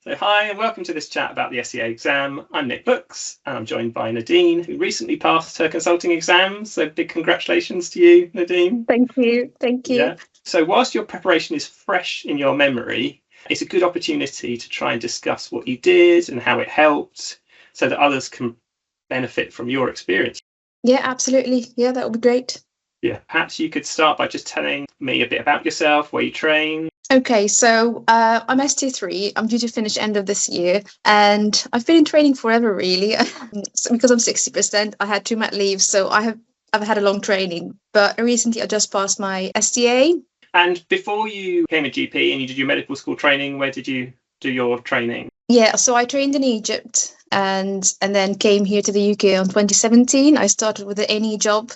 So hi and welcome to this chat about the SCA exam. I'm Nick Books and I'm joined by Nadine, who recently passed her consulting exams. So big congratulations to you, Nadine. Thank you. Thank you. Yeah. So whilst your preparation is fresh in your memory, it's a good opportunity to try and discuss what you did and how it helped so that others can benefit from your experience. Yeah, absolutely. Yeah, that would be great. Yeah. Perhaps you could start by just telling me a bit about yourself, where you train. Okay, so I'm ST3. I'm due to finish end of this year, and I've been in training forever, really. Because I'm 60%, I had 2 mat leaves, so I've had a long training. But recently, I just passed my SCA. And before you became a GP and you did your medical school training, where did you do your training? Yeah, so I trained in Egypt and then came here to the UK in 2017. I started with the A&E job,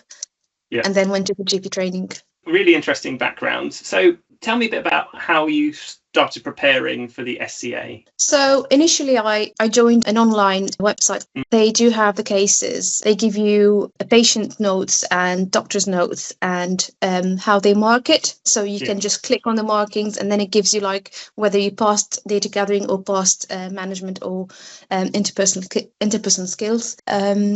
and then went to the GP training. Really interesting background. So tell me a bit about how you started preparing for the SCA. So initially I joined an online website. They do have the cases. They give you a patient notes and doctor's notes and how they mark it. So you can just click on the markings and then it gives you like whether you passed data gathering or passed management or interpersonal skills.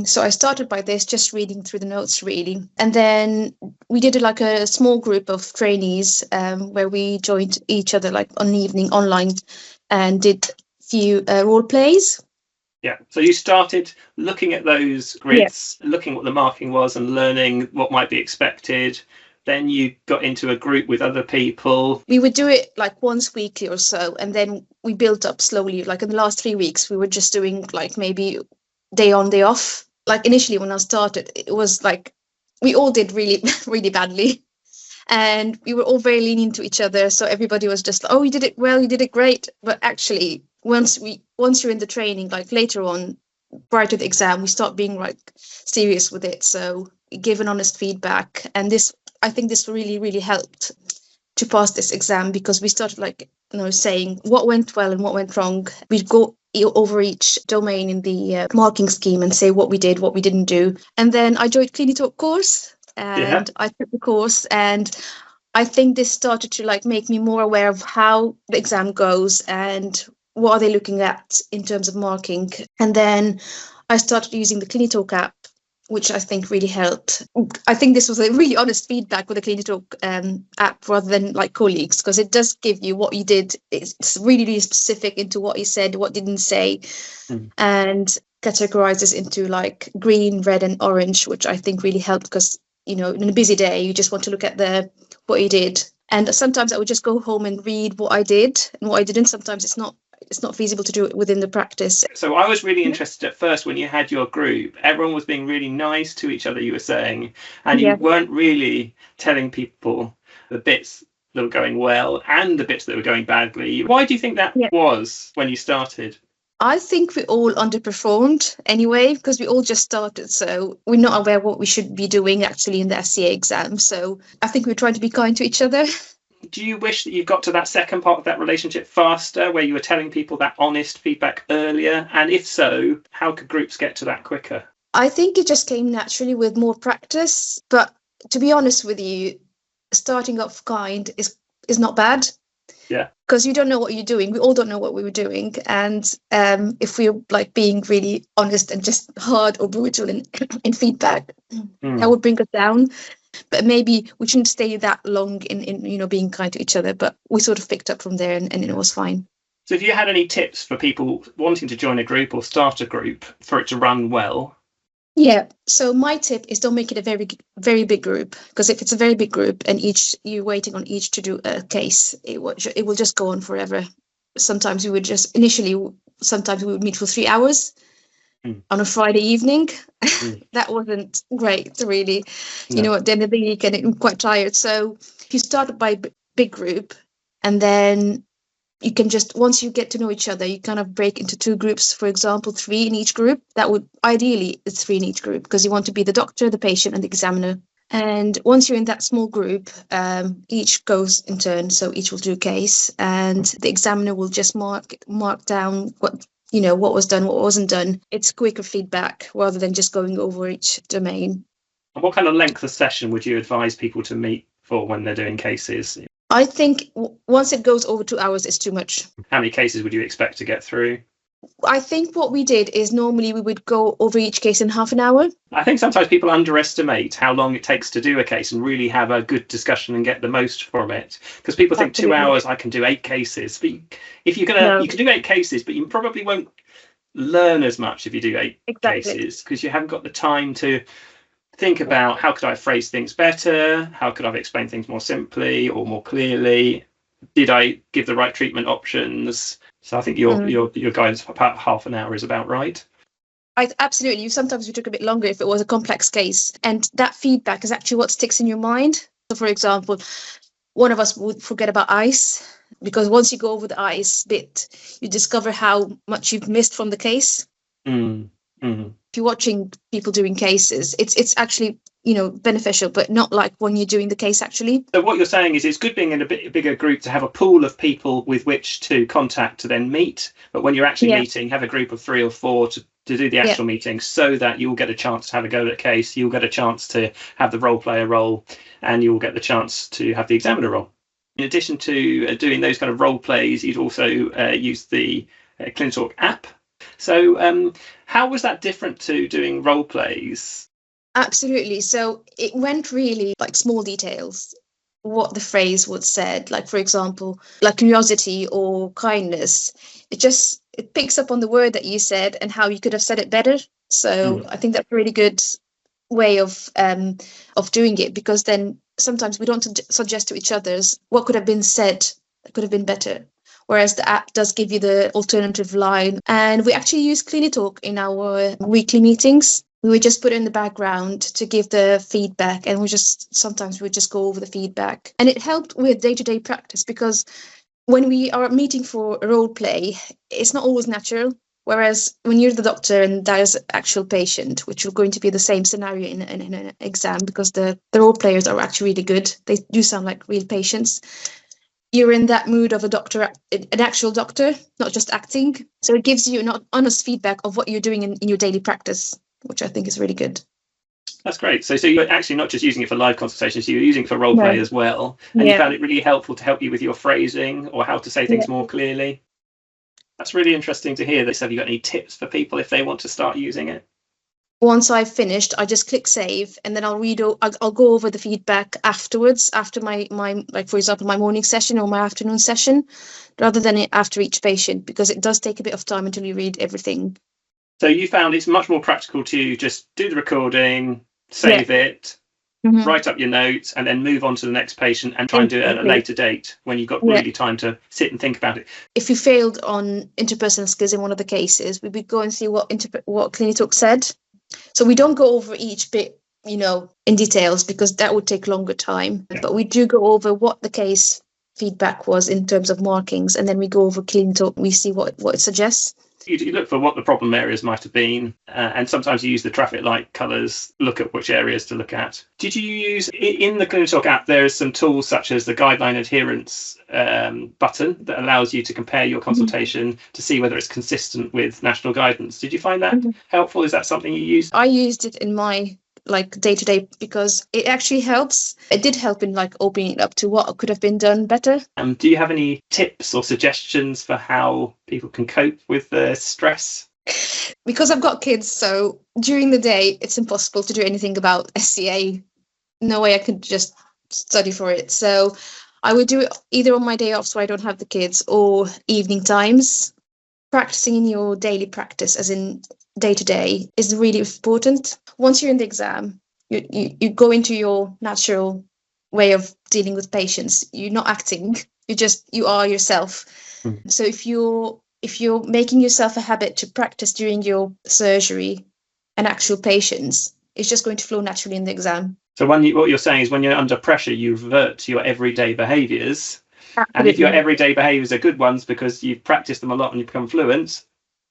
So I started by this, just reading through the notes really. And then we did like a small group of trainees where we joined each other like on the evening online and did few role plays. Yeah, so you started looking at those grids, looking what the marking was and learning what might be expected. Then you got into a group with other people. We would do it like once weekly or so, and then we built up slowly. Like in the last 3 weeks, we were just doing like maybe day on, day off. Like initially when I started, it was like we all did really, really badly. And we were all very lenient to each other. So everybody was just, oh, you did it well, you did it great. But actually, once you're in the training, like later on, prior to the exam, we start being like serious with it. So give an honest feedback. And I think this really, really helped to pass this exam because we started like, saying what went well and what went wrong. We'd go over each domain in the marking scheme and say what we did, what we didn't do. And then I joined Clinitalk course. And I took the course, and I think this started to like make me more aware of how the exam goes and what are they looking at in terms of marking. And then I started using the Clinitalk app, which I think really helped. I think this was a really honest feedback with the Clinitalk app rather than like colleagues, because it does give you what you did. It's really, really specific into what you said, what didn't say, and categorizes into like green, red, and orange, which I think really helped because in a busy day, you just want to look at what you did. And sometimes I would just go home and read what I did and what I didn't. Sometimes it's not feasible to do it within the practice. So I was really interested at first when you had your group. Everyone was being really nice to each other, you were saying, and you weren't really telling people the bits that were going well and the bits that were going badly. Why do you think that was when you started? I think we all underperformed anyway, because we all just started. So we're not aware what we should be doing actually in the SCA exam. So I think we're trying to be kind to each other. Do you wish that you got to that second part of that relationship faster, where you were telling people that honest feedback earlier? And if so, how could groups get to that quicker? I think it just came naturally with more practice. But to be honest with you, starting off kind is not bad. Yeah. Because you don't know what you're doing. We all don't know what we were doing. And if we're like being really honest and just hard or brutal in feedback, that would bring us down. But maybe we shouldn't stay that long in being kind to each other. But we sort of picked up from there and it was fine. So if you had any tips for people wanting to join a group or start a group for it to run well? Yeah. So my tip is don't make it a very, very big group, because if it's a very big group and you're waiting on each to do a case, it will just go on forever. Sometimes we would meet for 3 hours on a Friday evening. That wasn't great, really. No. At the end of the day, you get quite tired. So if you start by a big group, and then you can just, once you get to know each other, you kind of break into 2 groups, for example, 3 in each group. That would ideally, it's 3 in each group, because you want to be the doctor, the patient, and the examiner. And once you're in that small group, each goes in turn. So each will do a case, and the examiner will just mark down what was done, what wasn't done. It's quicker feedback rather than just going over each domain. And what kind of length of session would you advise people to meet for when they're doing cases? I think once it goes over 2 hours, it's too much. How many cases would you expect to get through? I think what we did is normally we would go over each case in half an hour. I think sometimes people underestimate how long it takes to do a case and really have a good discussion and get the most from it. Because people think 2 hours, I can do 8 cases. But if you're gonna, you can do 8 cases, but you probably won't learn as much if you do 8 cases, because you haven't got the time to think about how could I phrase things better, how could I explain things more simply or more clearly, did I give the right treatment options. So I think your guidance for about half an hour is about right. Absolutely. Sometimes we took a bit longer if it was a complex case, and that feedback is actually what sticks in your mind. So, for example, one of us would forget about ice, because once you go over the ice bit, you discover how much you've missed from the case. If you're watching people doing cases, it's actually, beneficial, but not like when you're doing the case actually. So what you're saying is it's good being in a bit bigger group to have a pool of people with which to contact to then meet, but when you're actually meeting, have a group of 3 or 4 to do the actual meeting, so that you'll get a chance to have a go at a case, you'll get a chance to have the role player role, and you'll get the chance to have the examiner role. In addition to doing those kind of role plays, you'd also use the Clinitalk app. So how was that different to doing role plays? Absolutely. So it went really like small details, what the phrase was said, like, for example, like curiosity or kindness. It picks up on the word that you said and how you could have said it better. So I think that's a really good way of doing it, because then sometimes we don't suggest to each other's what could have been said that could have been better. Whereas the app does give you the alternative line. And we actually use Clinitalk in our weekly meetings. We would just put it in the background to give the feedback, and sometimes we would just go over the feedback. And it helped with day-to-day practice, because when we are meeting for a role play, it's not always natural. Whereas when you're the doctor and there's an actual patient, which are going to be the same scenario in an exam, because the role players are actually really good. They do sound like real patients. You're in that mood of an actual doctor, not just acting. So it gives you an honest feedback of what you're doing in your daily practice, which I think is really good. That's great. So you're actually not just using it for live consultations, you're using it for role play as well. And you found it really helpful to help you with your phrasing or how to say things more clearly. That's really interesting to hear. So have you got any tips for people if they want to start using it? Once I've finished, I just click save, and then I'll go over the feedback afterwards, after my like, for example, my morning session or my afternoon session, rather than after each patient, because it does take a bit of time until you read everything. So you found it's much more practical to just do the recording, save it, write up your notes, and then move on to the next patient and try and do it at a later date when you've got really time to sit and think about it. If you failed on interpersonal skills in one of the cases, we would go and see what Clinitalk said. So we don't go over each bit, in details, because that would take longer time. Yeah. But we do go over what the case feedback was in terms of markings, and then we go over Clinitalk. We see what it suggests. You look for what the problem areas might have been, and sometimes you use the traffic light colours, look at which areas to look at. Did you use, in the Clinitalk app, there is some tools such as the guideline adherence button that allows you to compare your consultation to see whether it's consistent with national guidance. Did you find that helpful? Is that something you used? I used it in my day-to-day, because it actually helps. It did help in opening it up to what could have been done better. Do you have any tips or suggestions for how people can cope with the stress? Because I've got kids, so during the day it's impossible to do anything about SCA. No way I could just study for it. So I would do it either on my day off, so I don't have the kids, or evening times. Practicing in your daily practice, as in day-to-day, is really important. Once you're in the exam, you go into your natural way of dealing with patients. You're not acting, you are yourself. So if you're making yourself a habit to practice during your surgery and actual patients, it's just going to flow naturally in the exam. So what you're saying is, when you're under pressure, you revert to your everyday behaviours. And if your everyday behaviours are good ones because you've practiced them a lot and you become fluent,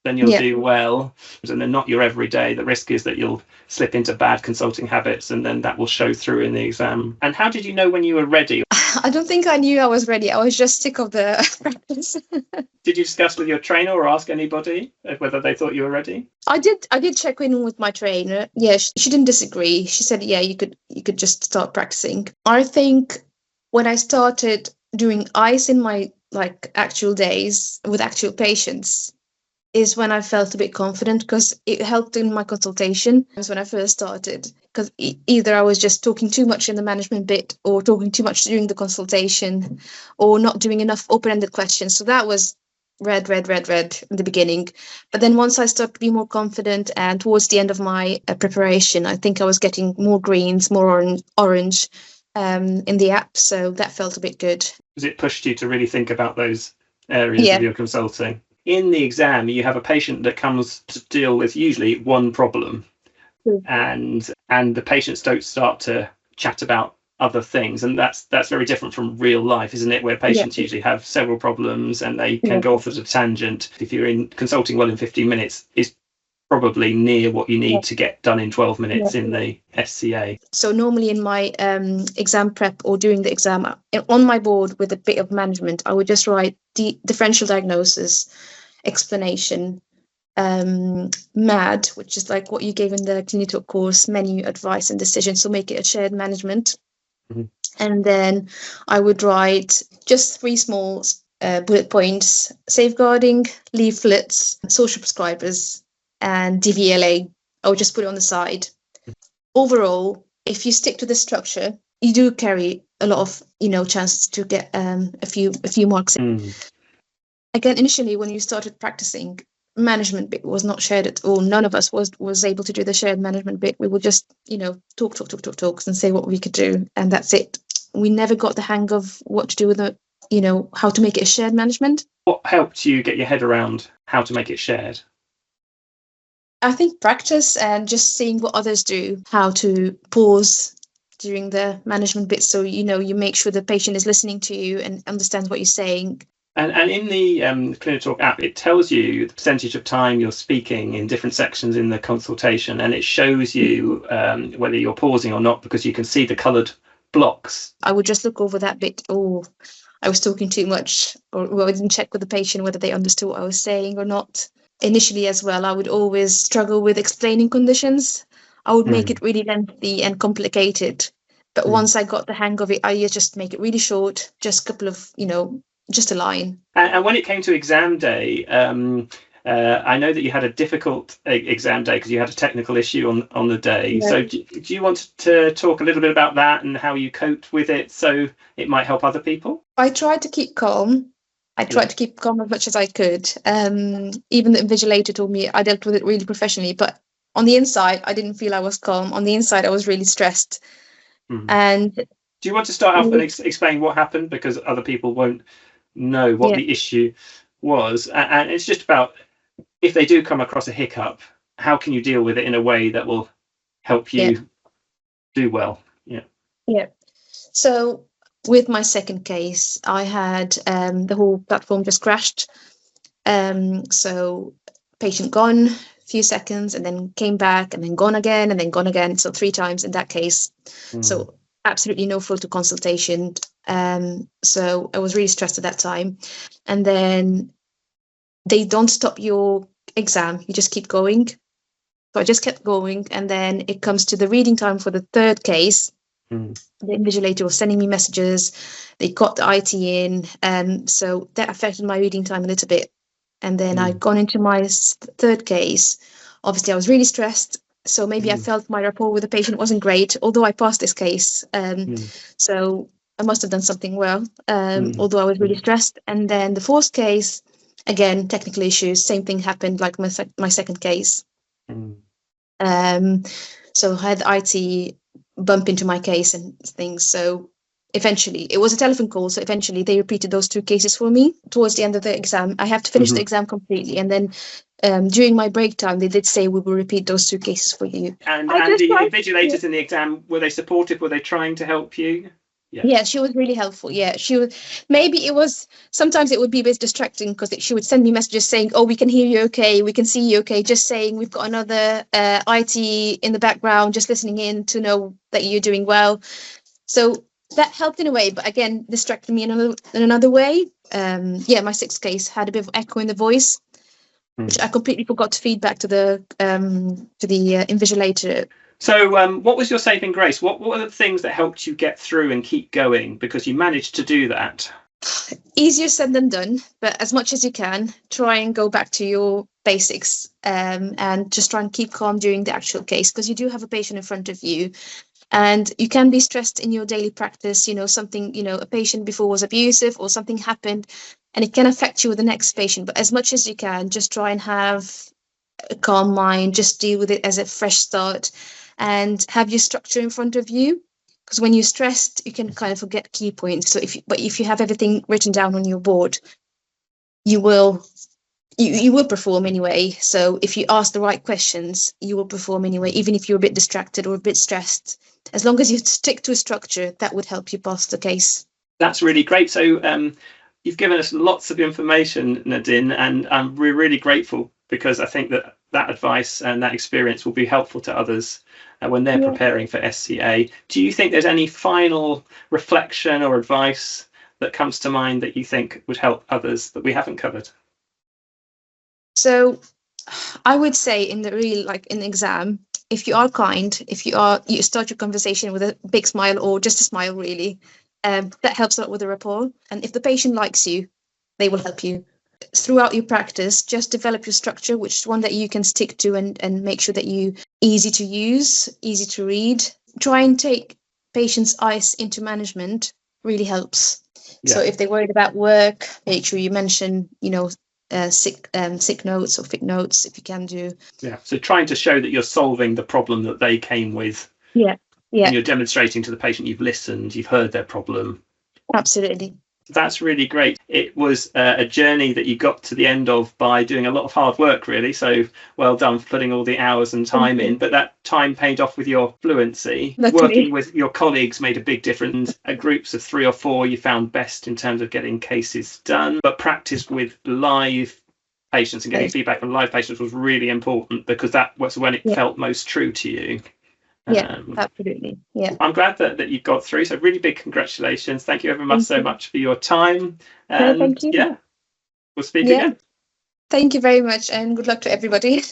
then you'll do well. And they're not your everyday. The risk is that you'll slip into bad consulting habits, and then that will show through in the exam. And how did you know when you were ready? I don't think I knew I was ready. I was just sick of the practice. Did you discuss with your trainer or ask anybody whether they thought you were ready? I did check in with my trainer. Yeah, she didn't disagree. She said, yeah, you could just start practicing. I think when I started doing ice in my like actual days with actual patients is when I felt a bit confident, because it helped in my consultation. It was when I first started, because either I was just talking too much in the management bit or talking too much during the consultation or not doing enough open-ended questions. So that was red in the beginning. But then once I started to be more confident, and towards the end of my preparation, I think I was getting more greens, more orange in the app. So that felt a bit good. Because it pushed you to really think about those areas of your consulting. In the exam, you have a patient that comes to deal with usually one problem, and the patients don't start to chat about other things, and that's very different from real life, isn't it? Where patients usually have several problems and they can go off at a tangent. If you're in consulting well in 15 minutes, is probably near what you need to get done in 12 minutes in the SCA. So normally in my exam prep or during the exam, on my board with a bit of management, I would just write the differential diagnosis, explanation, MAD, which is like what you gave in the Clinitalk course, menu, advice, and decision. So make it a shared management. And then I would write just 3 small bullet points: safeguarding, leaflets, social prescribers, and DVLA. I would just put it on the side. Overall, if you stick to the structure, you do carry a lot of, chances to get a few marks. Again, initially when you started practicing, management bit was not shared at all. None of us was able to do the shared management bit. We would just, talk and say what we could do, and that's it. We never got the hang of what to do with the, how to make it a shared management. What helped you get your head around how to make it shared? I think practice and just seeing what others do, how to pause during the management bit, so you make sure the patient is listening to you and understands what you're saying. And in the Clinitalk app, it tells you the percentage of time you're speaking in different sections in the consultation, and it shows you whether you're pausing or not, because you can see the coloured blocks. I would just look over that bit. Oh, I was talking too much, or I didn't check with the patient whether they understood what I was saying or not. Initially as well, I would always struggle with explaining conditions. I would make it really lengthy and complicated. But once I got the hang of it, I just make it really short, just a couple of, just a line. And when it came to exam day, I know that you had a difficult exam day because you had a technical issue on the day. Yeah. So do you want to talk a little bit about that and how you coped with it so it might help other people? I tried to keep calm. I tried to keep calm as much as I could. Even the invigilator told me I dealt with it really professionally, but on the inside, I didn't feel I was calm. On the inside, I was really stressed. And do you want to start off and explain what happened, because other people won't know what the issue was? And it's just about, if they do come across a hiccup, how can you deal with it in a way that will help you do well? Yeah. So with my second case, I had the whole platform just crashed. So patient gone a few seconds and then came back and then gone again and then gone again. So 3 times in that case. So absolutely no flow to consultation. So I was really stressed at that time. And then they don't stop your exam. You just keep going. So I just kept going. And then it comes to the reading time for the third case. The invigilator was sending me messages. They got the IT in. So that affected my reading time a little bit. And then I'd gone into my third case. Obviously, I was really stressed. So maybe I felt my rapport with the patient wasn't great, although I passed this case. So I must have done something well, although I was really stressed. And then the fourth case, again, technical issues. Same thing happened like my second case. So I had IT bump into my case and things. So eventually, it was a telephone call. So eventually they repeated those 2 cases for me. Towards the end of the exam, I have to finish the exam completely. And then during my break time, they did say we will repeat those 2 cases for you. And the invigilators in the exam, were they supportive? Were they trying to help you? Yeah, she was really helpful. Yeah, she was. Maybe it was, sometimes it would be a bit distracting because she would send me messages saying, oh, we can hear you okay, we can see you okay, just saying we've got another IT in the background, just listening in to know that you're doing well. So that helped in a way, but again, distracted me in another way. My 6th case had a bit of echo in the voice, which I completely forgot to feed back to the invigilator. So what was your saving grace? What were the things that helped you get through and keep going, because you managed to do that? Easier said than done, but as much as you can, try and go back to your basics, and just try and keep calm during the actual case, because you do have a patient in front of you. And you can be stressed in your daily practice, something, a patient before was abusive or something happened, and it can affect you with the next patient. But as much as you can, just try and have a calm mind, just deal with it as a fresh start, and have your structure in front of you. Because when you're stressed, you can kind of forget key points. So if you have everything written down on your board, you will perform anyway. So if you ask the right questions, you will perform anyway, even if you're a bit distracted or a bit stressed. As long as you stick to a structure, that would help you pass the case. That's really great. So you've given us lots of information, Nadin, and we're really grateful, because I think that advice and that experience will be helpful to others when they're preparing for SCA. Do you think there's any final reflection or advice that comes to mind that you think would help others that we haven't covered? So I would say in the exam, if you are kind, you start your conversation with a big smile or just a smile, really, that helps a lot with the rapport. And if the patient likes you, they will help you. Throughout your practice, just develop your structure, which is one that you can stick to, and make sure that you easy to use, easy to read. Try and take patients' eyes into management, really helps. Yeah. So if they're worried about work, make sure you mention, sick notes or fit notes if you can do. Yeah. So trying to show that you're solving the problem that they came with. Yeah. Yeah. And you're demonstrating to the patient you've listened, you've heard their problem. Absolutely. That's really great. It was a journey that you got to the end of by doing a lot of hard work, really. So well done for putting all the hours and time in. But that time paid off with your fluency. Working with your colleagues made a big difference. Groups of 3 or 4 you found best in terms of getting cases done. But practice with live patients and getting feedback from live patients was really important, because that was when it felt most true to you. Yeah, absolutely. Yeah. I'm glad that you got through. So really big congratulations. Thank you ever so much for your time. And thank you. We'll speak again. Thank you very much, and good luck to everybody.